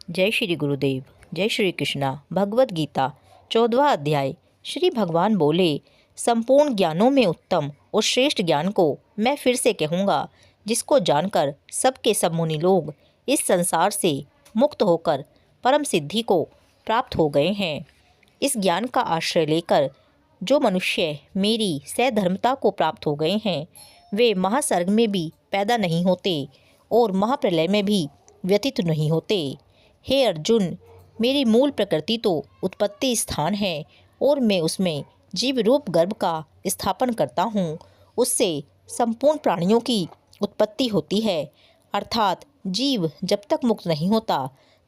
जय श्री गुरुदेव। जय श्री कृष्णा। भगवद गीता 14वां अध्याय। श्री भगवान बोले, संपूर्ण ज्ञानों में उत्तम और श्रेष्ठ ज्ञान को मैं फिर से कहूँगा, जिसको जानकर सबके सब मुनि लोग इस संसार से मुक्त होकर परम सिद्धि को प्राप्त हो गए हैं। इस ज्ञान का आश्रय लेकर जो मनुष्य मेरी सधर्मता को प्राप्त हो गए हैं, वे महासर्ग में भी पैदा नहीं होते और महाप्रलय में भी व्यतीत नहीं होते। हे अर्जुन, मेरी मूल प्रकृति तो उत्पत्ति स्थान है और मैं उसमें जीव रूप गर्भ का स्थापन करता हूँ। उससे संपूर्ण प्राणियों की उत्पत्ति होती है, अर्थात जीव जब तक मुक्त नहीं होता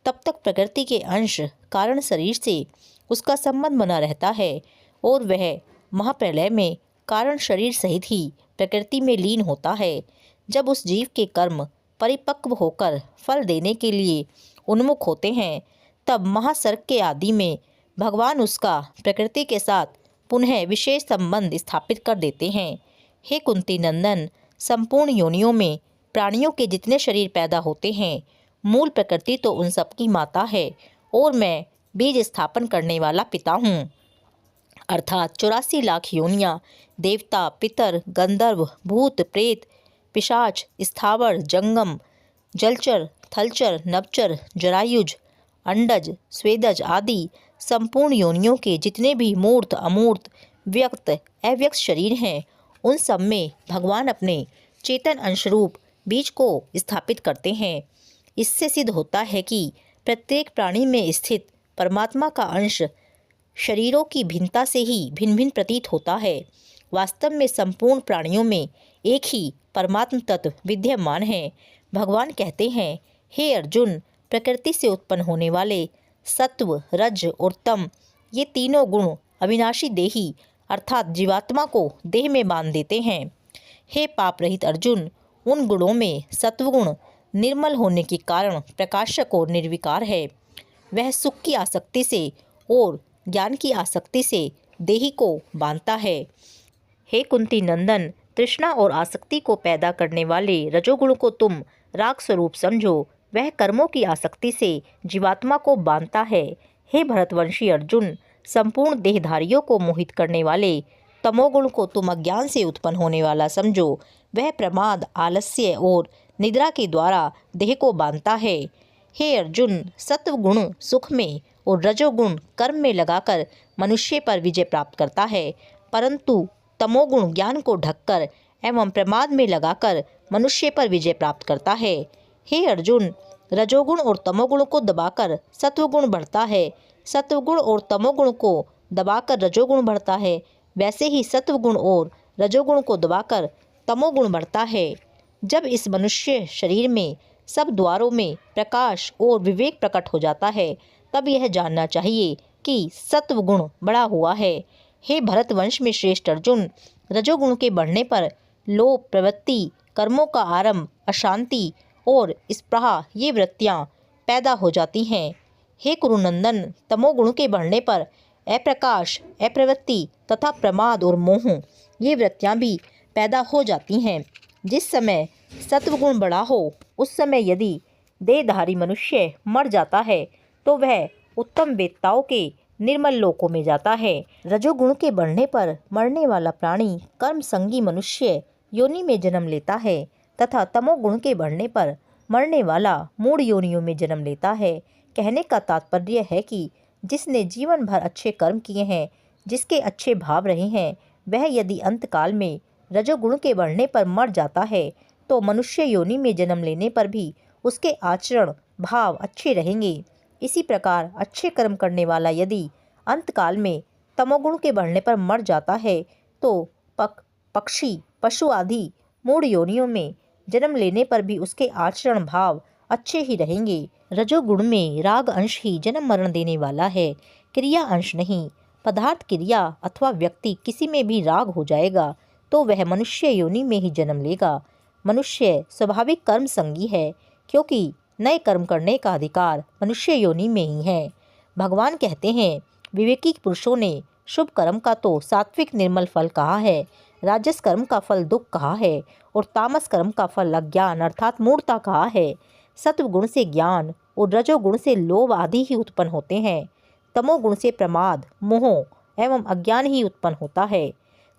तब तक प्रकृति के अंश कारण शरीर से उसका संबंध बना रहता है और वह महाप्रलय में कारण शरीर सहित ही प्रकृति में लीन होता है। जब उस जीव के कर्म परिपक्व होकर फल देने के लिए उन्मुख होते हैं, तब महासर्ग के आदि में भगवान उसका प्रकृति के साथ पुनः विशेष संबंध स्थापित कर देते हैं। हे कुंती नंदन, संपूर्ण योनियों में प्राणियों के जितने शरीर पैदा होते हैं, मूल प्रकृति तो उन सबकी माता है और मैं बीज स्थापन करने वाला पिता हूँ। अर्थात 84 लाख योनियाँ, देवता, पितर, गंधर्व, भूत, प्रेत, पिशाच, स्थावर, जंगम, जलचर, थलचर, नभचर, जरायुज, अंडज, स्वेदज आदि संपूर्ण योनियों के जितने भी मूर्त, अमूर्त, व्यक्त, अव्यक्त शरीर हैं, उन सब में भगवान अपने चेतन अंशरूप बीज को स्थापित करते हैं। इससे सिद्ध होता है कि प्रत्येक प्राणी में स्थित परमात्मा का अंश शरीरों की भिन्नता से ही भिन्न भिन्न प्रतीत होता है। वास्तव में संपूर्ण प्राणियों में एक ही परमात्म तत्व विद्यमान है। भगवान कहते हैं, हे अर्जुन, प्रकृति से उत्पन्न होने वाले सत्व, रज और तम, ये तीनों गुण अविनाशी देही अर्थात जीवात्मा को देह में बांध देते हैं। हे पाप रहित अर्जुन, उन गुणों में सत्वगुण निर्मल होने के कारण प्रकाशक और निर्विकार है। वह सुख की आसक्ति से और ज्ञान की आसक्ति से देही को बांधता है। हे कुंती नंदन, तृष्णा और आसक्ति को पैदा करने वाले रजोगुण को तुम राग स्वरूप समझो। वह कर्मों की आसक्ति से जीवात्मा को बांधता है। हे भरतवंशी अर्जुन, संपूर्ण देहधारियों को मोहित करने वाले तमोगुण को तुम अज्ञान से उत्पन्न होने वाला समझो। वह प्रमाद, आलस्य और निद्रा के द्वारा देह को बांधता है। हे अर्जुन, सत्वगुण सुख में और रजोगुण कर्म में लगाकर मनुष्य पर विजय प्राप्त करता है, परंतु तमोगुण ज्ञान को ढककर एवं प्रमाद में लगाकर मनुष्य पर विजय प्राप्त करता है। हे अर्जुन, रजोगुण और तमोगुण को दबाकर सत्वगुण बढ़ता है, सत्वगुण और तमोगुण को दबाकर रजोगुण बढ़ता है, वैसे ही सत्वगुण और रजोगुण को दबाकर तमोगुण बढ़ता है। जब इस मनुष्य शरीर में सब द्वारों में प्रकाश और विवेक प्रकट हो जाता है, तब यह जानना चाहिए कि सत्वगुण बढ़ा हुआ है। हे भरतवंश में श्रेष्ठ अर्जुन, रजोगुण के बढ़ने पर लोभ, प्रवृत्ति, कर्मों का आरंभ, अशांति और स्पृहा ये वृत्तियाँ पैदा हो जाती हैं। हे कुरुनंदन, तमोगुण के बढ़ने पर अप्रकाश, अप्रवृत्ति तथा प्रमाद और मोह ये वृत्तियाँ भी पैदा हो जाती हैं। जिस समय सत्वगुण बढ़ा हो, उस समय यदि देहधारी मनुष्य मर जाता है तो वह उत्तम वेत्ताओं के निर्मल लोकों में जाता है। रजोगुण के बढ़ने पर मरने वाला प्राणी कर्म संगी मनुष्य योनि में जन्म लेता है तथा तमोगुण के बढ़ने पर मरने वाला मूढ़ योनियों में जन्म लेता है। कहने का तात्पर्य है कि जिसने जीवन भर अच्छे कर्म किए हैं, जिसके अच्छे भाव रहे हैं, वह यदि अंतकाल में रजोगुण के बढ़ने पर मर जाता है तो मनुष्य योनि में जन्म लेने पर भी उसके आचरण भाव अच्छे रहेंगे। इसी प्रकार अच्छे कर्म करने वाला यदि अंतकाल में तमोगुण के बढ़ने पर मर जाता है तो पक्षी, पशु आदि मूढ़ योनियों में जन्म लेने पर भी उसके आचरण भाव अच्छे ही रहेंगे। रजोगुण में राग अंश ही जन्म मरण देने वाला है, क्रिया अंश नहीं। पदार्थ, क्रिया अथवा व्यक्ति किसी में भी राग हो जाएगा तो वह मनुष्य योनि में ही जन्म लेगा। मनुष्य स्वाभाविक कर्म संगी है, क्योंकि नए कर्म करने का अधिकार मनुष्य योनि में ही है। भगवान कहते हैं, विवेकी पुरुषों ने शुभ कर्म का तो सात्विक निर्मल फल कहा है, राजस कर्म का फल दुख कहा है और तामस कर्म का फल अज्ञान अर्थात मूढ़ता कहा है। सत्वगुण से ज्ञान और रजोगुण से लोभ आदि ही उत्पन्न होते हैं। तमोगुण से प्रमाद, मोह एवं अज्ञान ही उत्पन्न होता है।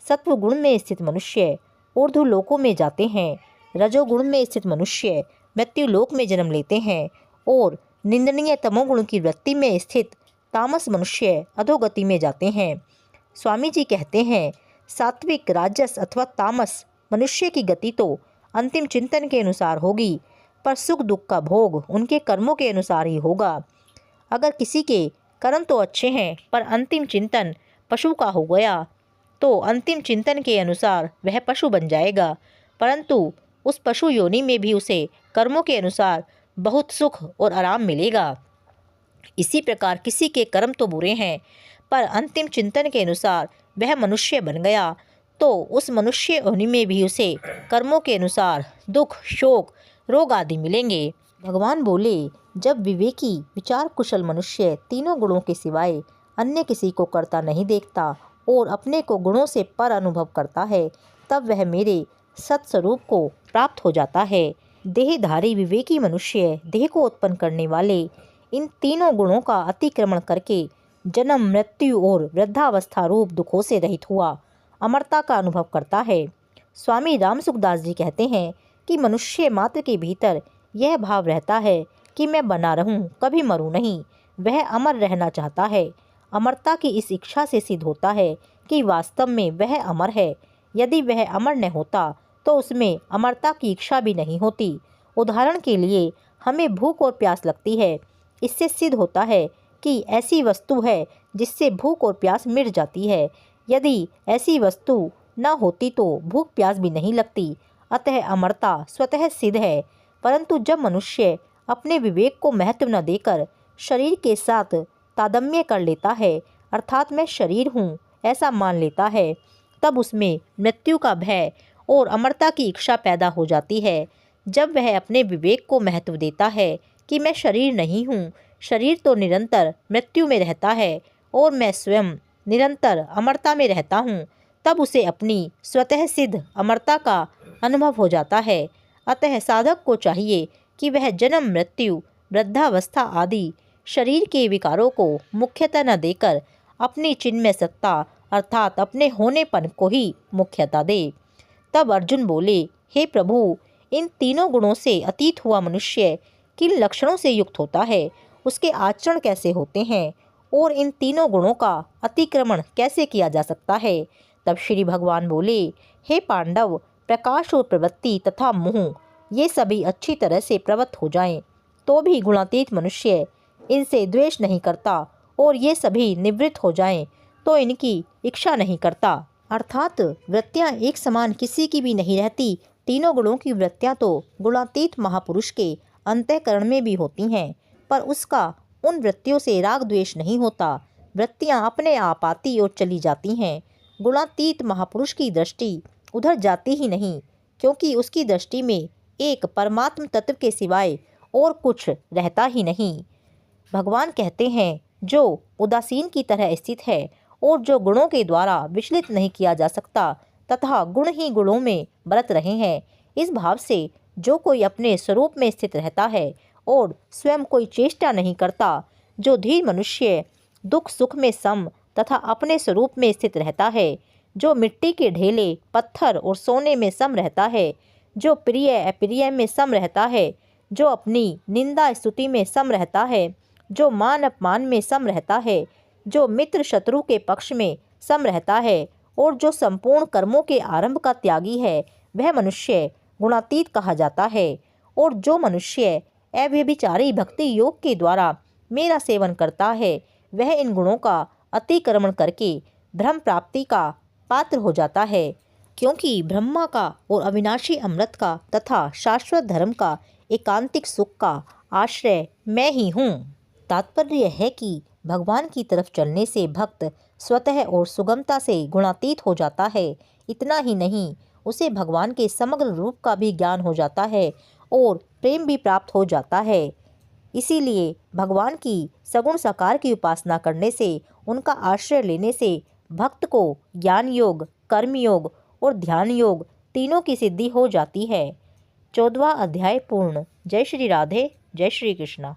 सत्वगुण में स्थित मनुष्य ऊर्ध्वलोकों में जाते हैं। रजोगुण में स्थित मनुष्य मृत्युलोक में जन्म लेते हैं और निंदनीय तमोगुण की वृत्ति में स्थित तामस मनुष्य अधोगति में जाते हैं। स्वामी जी कहते हैं, सात्विक, राजस अथवा तामस मनुष्य की गति तो अंतिम चिंतन के अनुसार होगी, पर सुख दुख का भोग उनके कर्मों के अनुसार ही होगा। अगर किसी के कर्म तो अच्छे हैं पर अंतिम चिंतन पशु का हो गया तो अंतिम चिंतन के अनुसार वह पशु बन जाएगा, परंतु उस पशु योनि में भी उसे कर्मों के अनुसार बहुत सुख और आराम मिलेगा। इसी प्रकार किसी के कर्म तो बुरे हैं पर अंतिम चिंतन के अनुसार वह मनुष्य बन गया तो उस मनुष्य योनि में भी उसे कर्मों के अनुसार दुख, शोक, रोग आदि मिलेंगे। भगवान बोले, जब विवेकी विचार कुशल मनुष्य तीनों गुणों के सिवाय अन्य किसी को करता नहीं देखता और अपने को गुणों से पर अनुभव करता है, तब वह मेरे सत्स्वरूप को प्राप्त हो जाता है। देहधारी विवेकी मनुष्य देह को उत्पन्न करने वाले इन तीनों गुणों का अतिक्रमण करके जन्म, मृत्यु और वृद्धावस्था रूप दुखों से रहित हुआ अमरता का अनुभव करता है। स्वामी राम सुखदास जी कहते हैं कि मनुष्य मात्र के भीतर यह भाव रहता है कि मैं बना रहूं, कभी मरूं नहीं। वह अमर रहना चाहता है। अमरता की इस इच्छा से सिद्ध होता है कि वास्तव में वह अमर है। यदि वह अमर न होता तो उसमें अमरता की इच्छा भी नहीं होती। उदाहरण के लिए हमें भूख और प्यास लगती है। इससे सिद्ध होता है कि ऐसी वस्तु है जिससे भूख और प्यास मिट जाती है। यदि ऐसी वस्तु न होती तो भूख प्यास भी नहीं लगती। अतः अमरता स्वतः सिद्ध है। परंतु जब मनुष्य अपने विवेक को महत्व न देकर शरीर के साथ तादात्म्य कर लेता है, अर्थात मैं शरीर हूँ ऐसा मान लेता है, तब उसमें मृत्यु का भय और अमरता की इच्छा पैदा हो जाती है। जब वह अपने विवेक को महत्व देता है कि मैं शरीर नहीं हूँ, शरीर तो निरंतर मृत्यु में रहता है और मैं स्वयं निरंतर अमरता में रहता हूँ, तब उसे अपनी स्वतः सिद्ध अमरता का अनुभव हो जाता है। अतः साधक को चाहिए कि वह जन्म, मृत्यु, वृद्धावस्था आदि शरीर के विकारों को मुख्यता न देकर अपनी चिन्मय सत्ता अर्थात अपने होनेपन को ही मुख्यता दे। तब अर्जुन बोले, हे प्रभु, इन तीनों गुणों से अतीत हुआ मनुष्य किन लक्षणों से युक्त होता है, उसके आचरण कैसे होते हैं और इन तीनों गुणों का अतिक्रमण कैसे किया जा सकता है। तब श्री भगवान बोले, हे पांडव, प्रकाश और प्रवृत्ति तथा मोह ये सभी अच्छी तरह से प्रवृत्त हो जाएं, तो भी गुणातीत मनुष्य इनसे द्वेष नहीं करता और ये सभी निवृत्त हो जाएं तो इनकी इच्छा नहीं करता। अर्थात वृत्तियाँ एक समान किसी की भी नहीं रहती। तीनों गुणों की वृत्तियाँ तो गुणातीत महापुरुष के अंतःकरण में भी होती हैं, पर उसका उन वृत्तियों से राग द्वेष नहीं होता। वृत्तियाँ अपने आप आती और चली जाती हैं। गुणातीत महापुरुष की दृष्टि उधर जाती ही नहीं, क्योंकि उसकी दृष्टि में एक परमात्म तत्व के सिवाय और कुछ रहता ही नहीं। भगवान कहते हैं, जो उदासीन की तरह स्थित है और जो गुणों के द्वारा विचलित नहीं किया जा सकता तथा गुण ही गुणों में बरत रहे हैं, इस भाव से जो कोई अपने स्वरूप में स्थित रहता है और स्वयं कोई चेष्टा नहीं करता, जो धीर मनुष्य दुख सुख में सम तथा अपने स्वरूप में स्थित रहता है, जो मिट्टी के ढेले, पत्थर और सोने में सम रहता है, जो प्रिय अप्रिय में सम रहता है, जो अपनी निंदा स्तुति में सम रहता है, जो मान अपमान में सम रहता है, जो मित्र शत्रु के पक्ष में सम रहता है और जो संपूर्ण कर्मों के आरंभ का त्यागी है, वह मनुष्य गुणातीत कहा जाता है। और जो मनुष्य अव्यभिचारी भक्ति योग के द्वारा मेरा सेवन करता है, वह इन गुणों का अतिक्रमण करके ब्रह्म प्राप्ति का पात्र हो जाता है, क्योंकि ब्रह्मा का और अविनाशी अमृत का तथा शाश्वत धर्म का एकांतिक सुख का आश्रय मैं ही हूँ। तात्पर्य है कि भगवान की तरफ चलने से भक्त स्वतः और सुगमता से गुणातीत हो जाता है। इतना ही नहीं, उसे भगवान के समग्र रूप का भी ज्ञान हो जाता है और प्रेम भी प्राप्त हो जाता है। इसीलिए भगवान की सगुण साकार की उपासना करने से, उनका आश्रय लेने से भक्त को ज्ञान योग, कर्म योग और ध्यान योग तीनों की सिद्धि हो जाती है। 14वां अध्याय पूर्ण। जय श्री राधे, जय श्री कृष्णा।